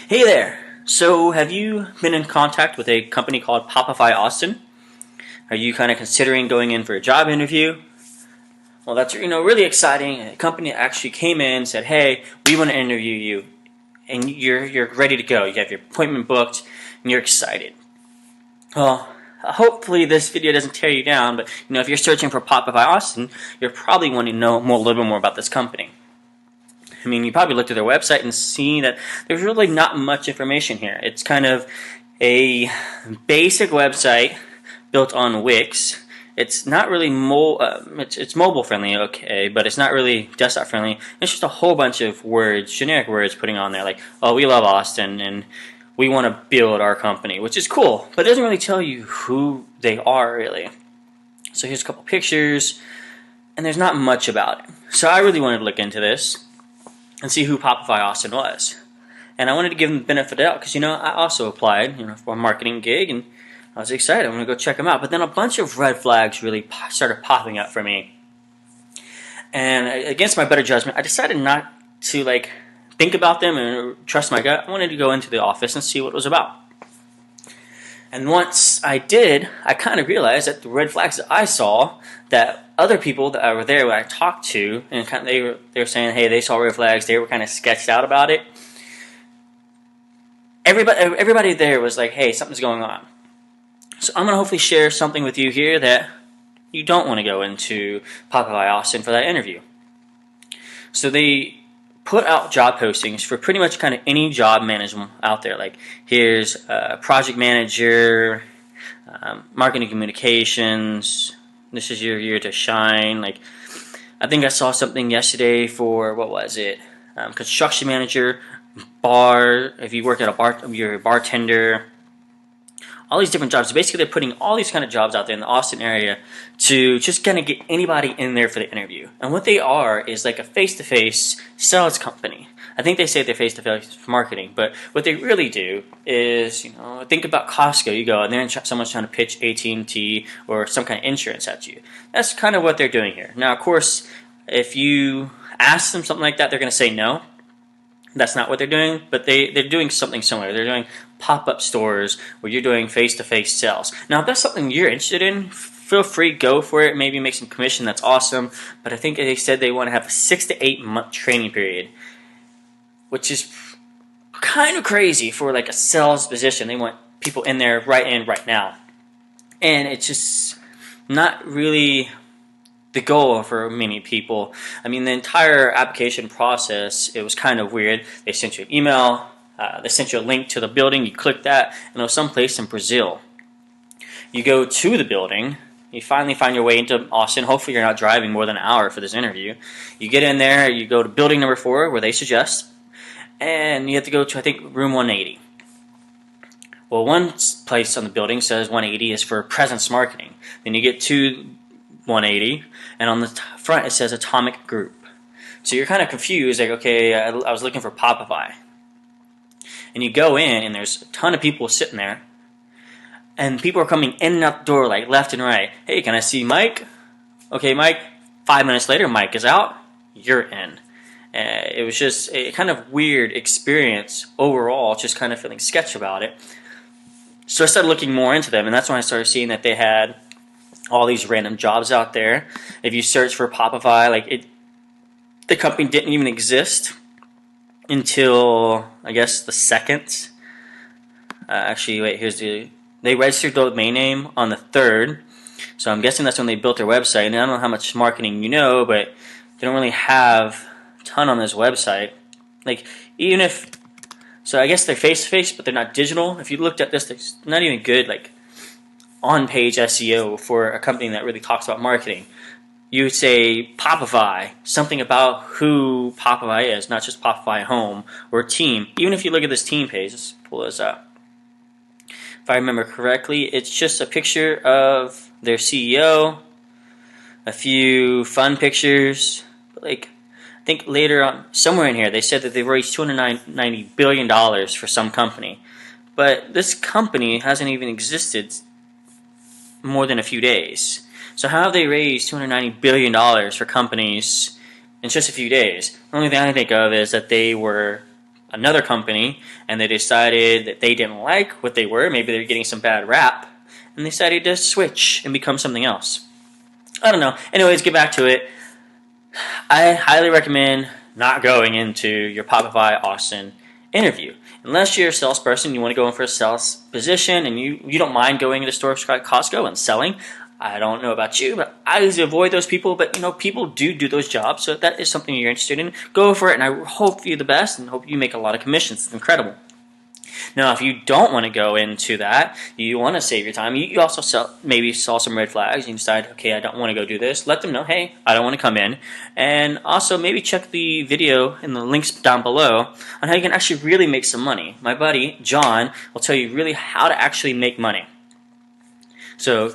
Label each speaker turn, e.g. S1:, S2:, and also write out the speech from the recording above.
S1: Hey there! So, have you been in contact with a company called Popify Austin? Are you kind of considering going in for a job interview? Well, that's really exciting. A company actually came in and said, "Hey, we want to interview you," and you're ready to go. You have your appointment booked, and you're excited. Well, hopefully this video doesn't tear you down. But if you're searching for Popify Austin, you're probably wanting to know a little bit more about this company. I mean, you probably looked at their website and see that there's really not much information here. It's kind of a basic website built on Wix. It's not really it's mobile friendly, okay, but it's not really desktop friendly. It's just a whole bunch of words, generic words, putting on there like, "Oh, we love Austin and we want to build our company," which is cool, but it doesn't really tell you who they are really. So here's a couple pictures, and there's not much about it. So I really wanted to look into this and see who Popify Austin was. And I wanted to give them the benefit of the doubt because, I also applied, for a marketing gig, and I was excited. I'm going to go check them out. But then a bunch of red flags really started popping up for me. And against my better judgment, I decided not to, think about them and trust my gut. I wanted to go into the office and see what it was about. And once I did, I kind of realized that the red flags that I saw, that other people that were there when I talked to, and they were saying, hey, they saw red flags, they were kind of sketched out about it. Everybody there was like, hey, something's going on. So I'm going to hopefully share something with you here that you don't want to go into Popify Austin for that interview. So they put out job postings for pretty much kind of any job management out there. Like, here's project manager, marketing communications. This is your year to shine. I think I saw something yesterday for, what was it? Construction manager, bar. If you work at a bar, you're a bartender. All these different jobs. Basically, they're putting all these kind of jobs out there in the Austin area to just kind of get anybody in there for the interview. And what they are is like a face-to-face sales company. I think they say they're face-to-face marketing, but what they really do is, think about Costco. You go and then someone's trying to pitch AT&T or some kind of insurance at you. That's kind of what they're doing here. Now, of course, if you ask them something like that, they're going to say no. That's not what they're doing, but they're doing something similar. They're doing pop-up stores where you're doing face-to-face sales. Now, if that's something you're interested in, feel free, go for it. Maybe make some commission. That's awesome. But I think they said they want to have a 6 to 8 month training period, which is kind of crazy for like a sales position. They want people in there right now. And it's just not really the goal for many people. I mean, the entire application process, it was kind of weird. They sent you an email, they sent you a link to the building, you click that, and it was someplace in Brazil. You go to the building, you finally find your way into Austin. Hopefully you're not driving more than an hour for this interview. You get in there, you go to building number 4, where they suggest, and you have to go to, I think, room 180. Well, one place on the building says 180 is for presence marketing. Then you get to 180, and on the front it says Atomic Group. So you're kind of confused, like, okay, I was looking for Popify. And you go in, and there's a ton of people sitting there, and people are coming in and out the door, like left and right. Hey, can I see Mike? Okay, Mike. 5 minutes later, Mike is out. You're in. It was just a kind of weird experience overall, just kind of feeling sketch about it. So I started looking more into them, and that's when I started seeing that they had all these random jobs out there. If you search for Popify, the company didn't even exist until, I guess, the 2nd. Actually, wait, they registered the domain name on the 3rd, so I'm guessing that's when they built their website. And I don't know how much marketing you know, but they don't really have a ton on this website. So I guess they're face-to-face, but they're not digital. If you looked at this, it's not even good, on-page SEO for a company that really talks about marketing. You would say Popify, something about who Popify is, not just Popify Home or Team. Even if you look at this team page, let's pull this up. If I remember correctly, it's just a picture of their CEO, a few fun pictures. I think later on, somewhere in here, they said that they've raised $290 billion for some company. But this company hasn't even existed more than a few days. So how have they raised $290 billion for companies in just a few days? The only thing I can think of is that they were another company, and they decided that they didn't like what they were. Maybe they were getting some bad rap, and they decided to switch and become something else. I don't know. Anyways, get back to it. I highly recommend not going into your Popify Austin interview. Unless you're a salesperson, you want to go in for a sales position, and you don't mind going into stores like Costco and selling. I don't know about you, but I usually avoid those people. But people do those jobs, so if that is something you're interested in, go for it. And I hope you the best, and hope you make a lot of commissions. It's incredible. Now, if you don't want to go into that, you want to save your time, you also maybe saw some red flags, and you decide, okay, I don't want to go do this. Let them know, hey, I don't want to come in. And also maybe check the video in the links down below on how you can actually really make some money. My buddy, John, will tell you really how to actually make money. So